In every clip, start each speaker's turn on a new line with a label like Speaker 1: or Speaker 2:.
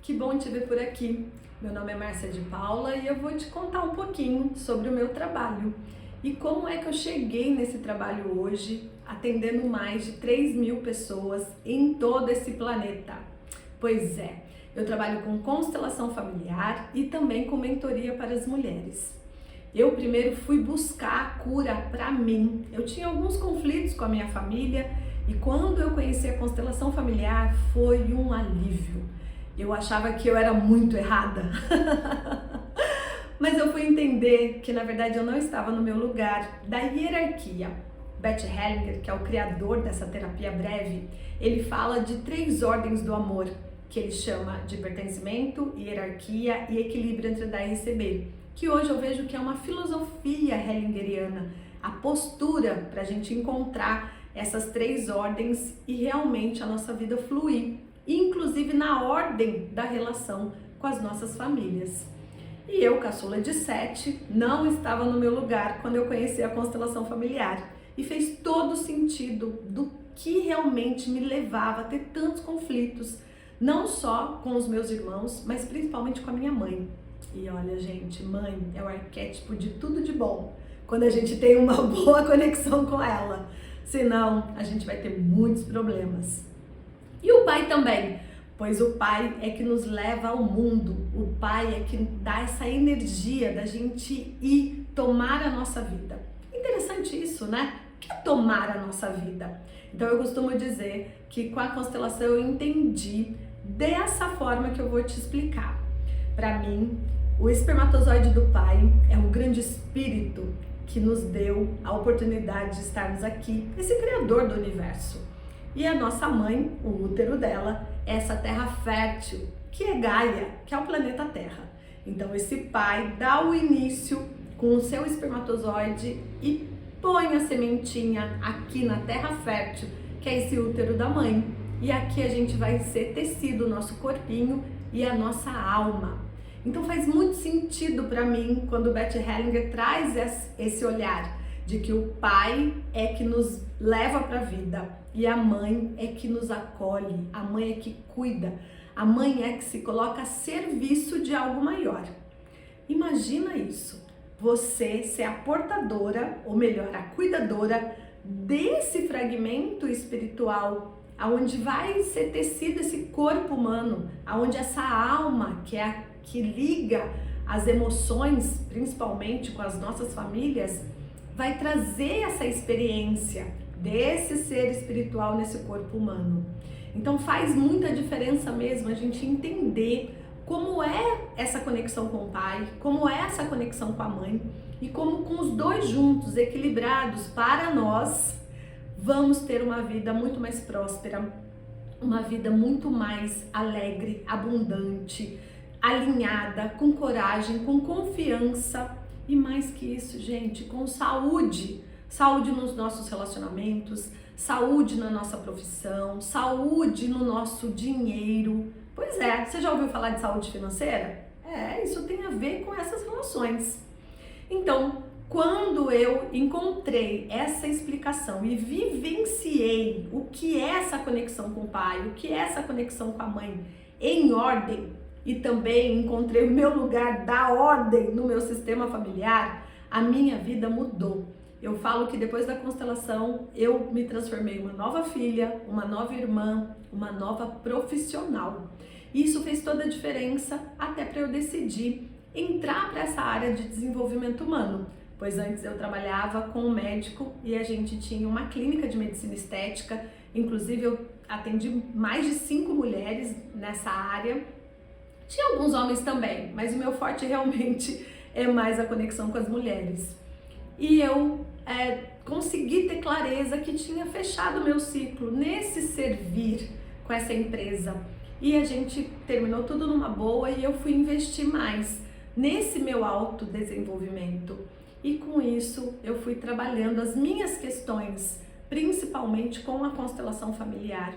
Speaker 1: que bom te ver por aqui. Meu nome é Márcia de Paula e eu vou te contar um pouquinho sobre o meu trabalho e como é que eu cheguei nesse trabalho hoje, atendendo mais de 3.000 pessoas em todo esse planeta. Pois é, eu trabalho com constelação familiar e também com mentoria para as mulheres. Eu primeiro fui buscar a cura para mim. Eu tinha alguns conflitos com a minha família e quando eu conheci a constelação familiar foi um alívio. Eu achava que eu era muito errada, mas eu fui entender que na verdade eu não estava no meu lugar da hierarquia. Bert Hellinger, que é o criador dessa terapia breve, ele fala de 3 ordens do amor, que ele chama de pertencimento, hierarquia e equilíbrio entre dar e receber, que hoje eu vejo que é uma filosofia hellingeriana, a postura para a gente encontrar essas 3 ordens e realmente a nossa vida fluir, inclusive na ordem da relação com as nossas famílias. E eu, caçula de 7, não estava no meu lugar quando eu conheci a constelação familiar e fez todo sentido do que realmente me levava a ter tantos conflitos, não só com os meus irmãos, mas principalmente com a minha mãe. E olha, gente, mãe é o arquétipo de tudo de bom, quando a gente tem uma boa conexão com ela. Senão, a gente vai ter muitos problemas. E o pai também, pois o pai é que nos leva ao mundo, o pai é que dá essa energia da gente ir tomar a nossa vida. Interessante isso, né? O que é tomar a nossa vida? Então eu costumo dizer que com a constelação eu entendi dessa forma que eu vou te explicar. Para mim, o espermatozoide do pai é um grande espírito que nos deu a oportunidade de estarmos aqui, esse criador do universo. E a nossa mãe, o útero dela, é essa terra fértil, que é Gaia, que é o planeta Terra. Então esse pai dá o início com o seu espermatozoide e põe a sementinha aqui na terra fértil, que é esse útero da mãe. E aqui a gente vai ser tecido o nosso corpinho e a nossa alma. Então faz muito sentido para mim quando Bert Hellinger traz esse olhar de que o pai é que nos leva para a vida e a mãe é que nos acolhe, a mãe é que cuida, a mãe é que se coloca a serviço de algo maior. Imagina isso, você ser a portadora, ou melhor, a cuidadora desse fragmento espiritual, aonde vai ser tecido esse corpo humano, aonde essa alma que é a que liga as emoções, principalmente com as nossas famílias, vai trazer essa experiência desse ser espiritual nesse corpo humano. Então faz muita diferença mesmo a gente entender como é essa conexão com o pai, como é essa conexão com a mãe e como com os dois juntos, equilibrados para nós, vamos ter uma vida muito mais próspera, uma vida muito mais alegre, abundante, alinhada, com coragem, com confiança e mais que isso, gente, com saúde. Saúde nos nossos relacionamentos, saúde na nossa profissão, saúde no nosso dinheiro. Pois é, você já ouviu falar de saúde financeira? Isso tem a ver com essas relações. Então, quando eu encontrei essa explicação e vivenciei o que é essa conexão com o pai, o que é essa conexão com a mãe em ordem, e também encontrei o meu lugar da ordem no meu sistema familiar, a minha vida mudou. Eu falo que depois da constelação eu me transformei em uma nova filha, uma nova irmã, uma nova profissional. E isso fez toda a diferença até para eu decidir entrar para essa área de desenvolvimento humano. Pois antes eu trabalhava com um médico e a gente tinha uma clínica de medicina estética, inclusive eu atendi mais de 5 mulheres nessa área. Tinha alguns homens também, mas o meu forte realmente é mais a conexão com as mulheres. E eu consegui ter clareza que tinha fechado o meu ciclo nesse servir com essa empresa. E a gente terminou tudo numa boa e eu fui investir mais nesse meu autodesenvolvimento. E com isso eu fui trabalhando as minhas questões, principalmente com a constelação familiar.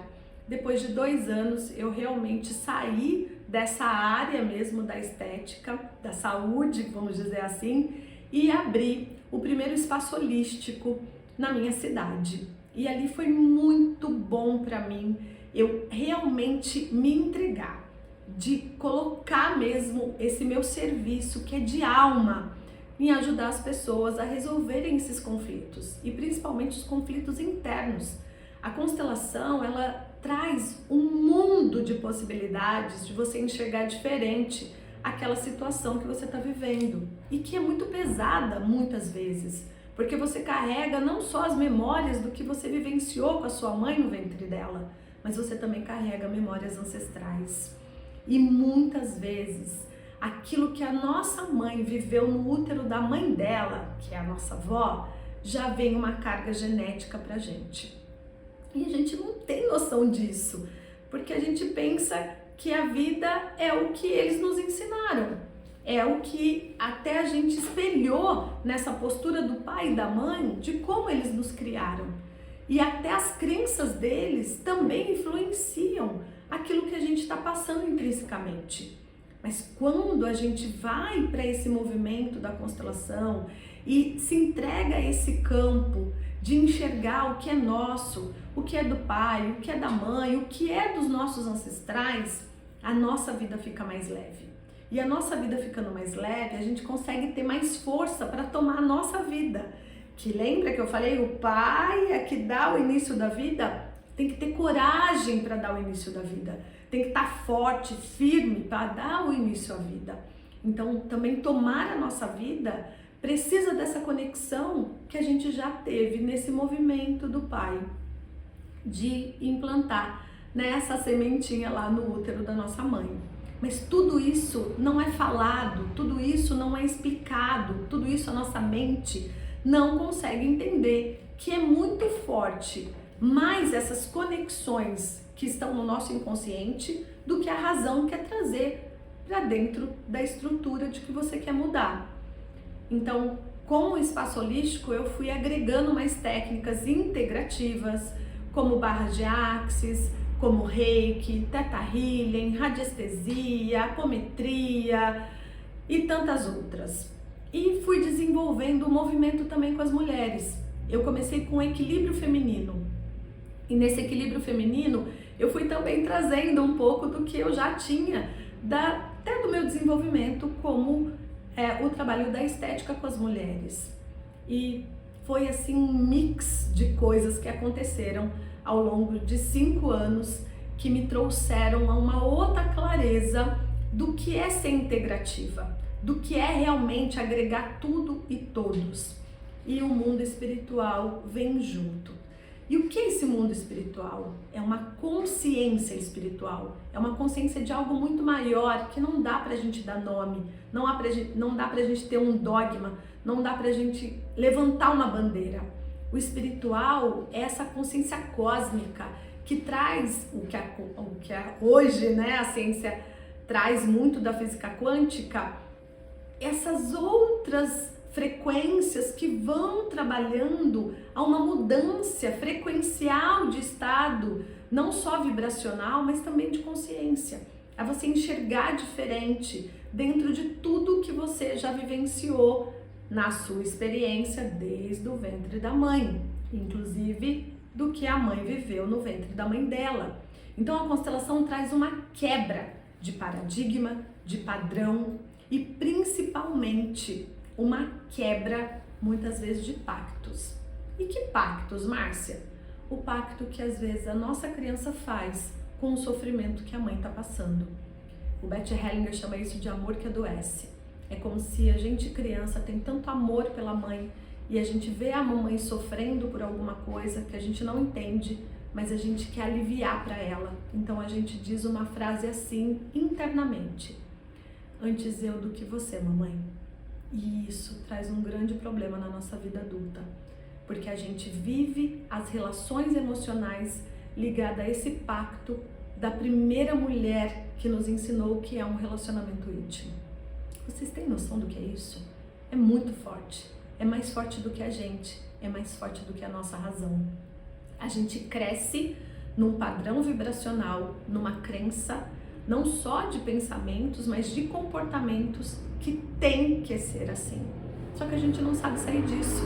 Speaker 1: Depois de 2 anos eu realmente saí dessa área mesmo da estética, da saúde, vamos dizer assim, e abri o primeiro espaço holístico na minha cidade. E ali foi muito bom para mim eu realmente me entregar. de colocar mesmo esse meu serviço, que é de alma, em ajudar as pessoas a resolverem esses conflitos, e principalmente os conflitos internos. A constelação, ela traz um mundo de possibilidades de você enxergar diferente aquela situação que você está vivendo, e que é muito pesada muitas vezes, porque você carrega não só as memórias do que você vivenciou com a sua mãe no ventre dela, mas você também carrega memórias ancestrais. E muitas vezes, aquilo que a nossa mãe viveu no útero da mãe dela, que é a nossa avó, já vem uma carga genética pra gente. E a gente não tem noção disso, porque a gente pensa que a vida é o que eles nos ensinaram, é o que até a gente espelhou nessa postura do pai e da mãe, de como eles nos criaram. E até as crenças deles também influenciam aquilo que a gente está passando intrinsecamente. Mas quando a gente vai para esse movimento da constelação e se entrega a esse campo de enxergar o que é nosso, o que é do pai, o que é da mãe, o que é dos nossos ancestrais, a nossa vida fica mais leve. E a nossa vida ficando mais leve, a gente consegue ter mais força para tomar a nossa vida. Que lembra que eu falei, o pai é que dá o início da vida? Tem que ter coragem para dar o início da vida. Tem que estar forte, firme para dar o início à vida. Então, também tomar a nossa vida precisa dessa conexão que a gente já teve nesse movimento do pai, de implantar nessa sementinha lá no útero da nossa mãe. Mas tudo isso não é falado, tudo isso não é explicado, tudo isso a nossa mente não consegue entender, que é muito forte, mais essas conexões que estão no nosso inconsciente do que a razão quer trazer para dentro da estrutura de que você quer mudar. Então, com o espaço holístico, eu fui agregando mais técnicas integrativas, como barras de axis, como reiki, teta healing, radiestesia, apometria e tantas outras. E fui desenvolvendo o movimento também com as mulheres. Eu comecei com o equilíbrio feminino. E nesse equilíbrio feminino, eu fui também trazendo um pouco do que eu já tinha, até do meu desenvolvimento como o trabalho da estética com as mulheres. E foi assim um mix de coisas que aconteceram ao longo de 5 anos que me trouxeram a uma outra clareza do que é ser integrativa, do que é realmente agregar tudo e todos. E o mundo espiritual vem junto. E o que é esse mundo espiritual? É uma consciência espiritual, é uma consciência de algo muito maior que não dá pra gente dar nome, não dá pra gente ter um dogma, não dá pra gente levantar uma bandeira. O espiritual é essa consciência cósmica que traz o que hoje, né, a ciência traz muito da física quântica, essas outras frequências que vão trabalhando a uma mudança frequencial de estado, não só vibracional, mas também de consciência. É você enxergar diferente dentro de tudo que você já vivenciou na sua experiência desde o ventre da mãe, inclusive do que a mãe viveu no ventre da mãe dela. Então a constelação traz uma quebra de paradigma, de padrão e principalmente uma quebra, muitas vezes, de pactos. E que pactos, Márcia? O pacto que às vezes a nossa criança faz com o sofrimento que a mãe está passando. O Bert Hellinger chama isso de amor que adoece. É como se a gente, criança, tem tanto amor pela mãe e a gente vê a mamãe sofrendo por alguma coisa que a gente não entende, mas a gente quer aliviar para ela. Então a gente diz uma frase assim internamente: antes eu do que você, mamãe. E isso traz um grande problema na nossa vida adulta, porque a gente vive as relações emocionais ligadas a esse pacto da primeira mulher que nos ensinou o que é um relacionamento íntimo. Vocês têm noção do que é isso? É muito forte, é mais forte do que a gente, é mais forte do que a nossa razão. A gente cresce num padrão vibracional, numa crença, não só de pensamentos, mas de comportamentos que tem que ser assim. Só que a gente não sabe sair disso.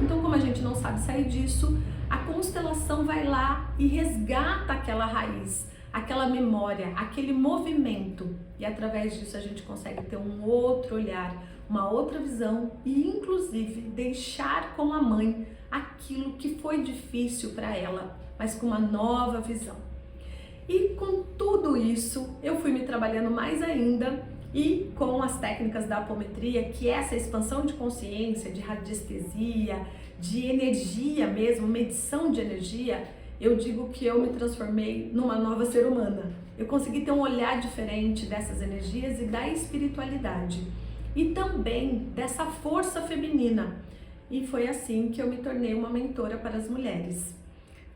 Speaker 1: Então, como a gente não sabe sair disso, a constelação vai lá e resgata aquela raiz, aquela memória, aquele movimento. E através disso a gente consegue ter um outro olhar, uma outra visão e inclusive deixar com a mãe aquilo que foi difícil para ela, mas com uma nova visão. E com tudo isso, eu fui me trabalhando mais ainda e com as técnicas da apometria, que é essa expansão de consciência, de radiestesia, de energia mesmo, medição de energia, eu digo que eu me transformei numa nova ser humana. Eu consegui ter um olhar diferente dessas energias e da espiritualidade e também dessa força feminina. E foi assim que eu me tornei uma mentora para as mulheres.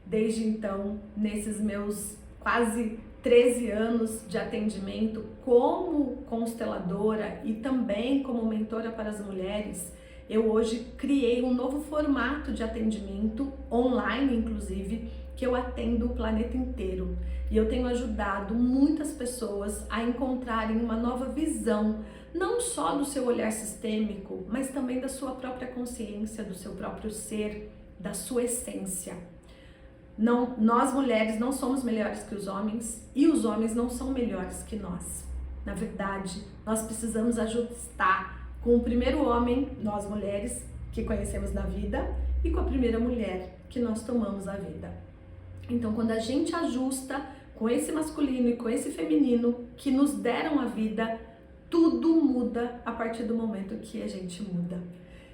Speaker 1: Desde então, nesses meus quase 13 anos de atendimento como consteladora e também como mentora para as mulheres, eu hoje criei um novo formato de atendimento, online inclusive, que eu atendo o planeta inteiro. E eu tenho ajudado muitas pessoas a encontrarem uma nova visão, não só do seu olhar sistêmico, mas também da sua própria consciência, do seu próprio ser, da sua essência. Não, nós mulheres não somos melhores que os homens e os homens não são melhores que nós. Na verdade, nós precisamos ajustar com o primeiro homem, nós mulheres, que conhecemos na vida, e com a primeira mulher que nós tomamos a vida. Então, quando a gente ajusta com esse masculino e com esse feminino que nos deram a vida, tudo muda a partir do momento que a gente muda.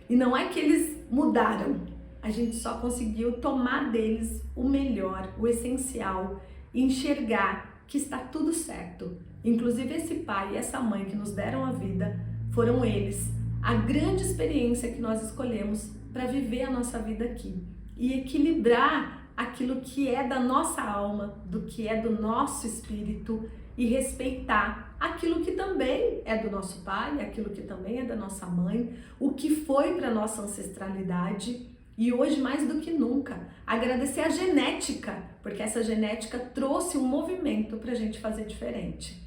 Speaker 1: E não é que eles mudaram, a gente só conseguiu tomar deles o melhor, o essencial, e enxergar que está tudo certo. Inclusive esse pai e essa mãe que nos deram a vida, foram eles a grande experiência que nós escolhemos para viver a nossa vida aqui e equilibrar aquilo que é da nossa alma, do que é do nosso espírito e respeitar aquilo que também é do nosso pai, aquilo que também é da nossa mãe, o que foi para nossa ancestralidade. E hoje, mais do que nunca, agradecer a genética, porque essa genética trouxe um movimento para a gente fazer diferente.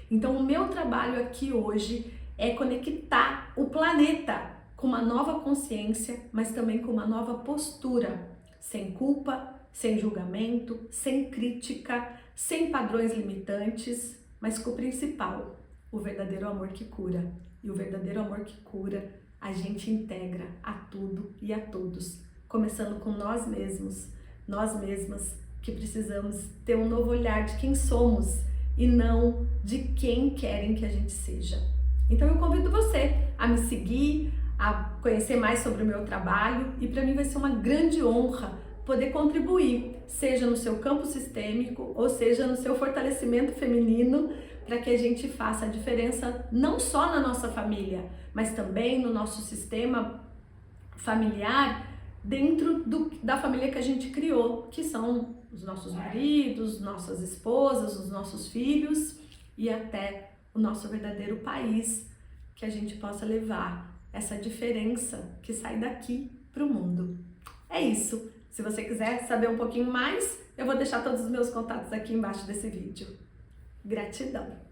Speaker 1: Então, o meu trabalho aqui hoje é conectar o planeta com uma nova consciência, mas também com uma nova postura, sem culpa, sem julgamento, sem crítica, sem padrões limitantes, mas com o principal, o verdadeiro amor que cura. E o verdadeiro amor que cura a gente integra a tudo e a todos, começando com nós mesmos, nós mesmas, que precisamos ter um novo olhar de quem somos e não de quem querem que a gente seja. Então eu convido você a me seguir, a conhecer mais sobre o meu trabalho e para mim vai ser uma grande honra poder contribuir, seja no seu campo sistêmico ou seja no seu fortalecimento feminino, para que a gente faça a diferença não só na nossa família, mas também no nosso sistema familiar, dentro da família que a gente criou, que são os nossos maridos, nossas esposas, os nossos filhos e até o nosso verdadeiro país, que a gente possa levar essa diferença que sai daqui para o mundo. É isso. Se você quiser saber um pouquinho mais, eu vou deixar todos os meus contatos aqui embaixo desse vídeo. Gratidão!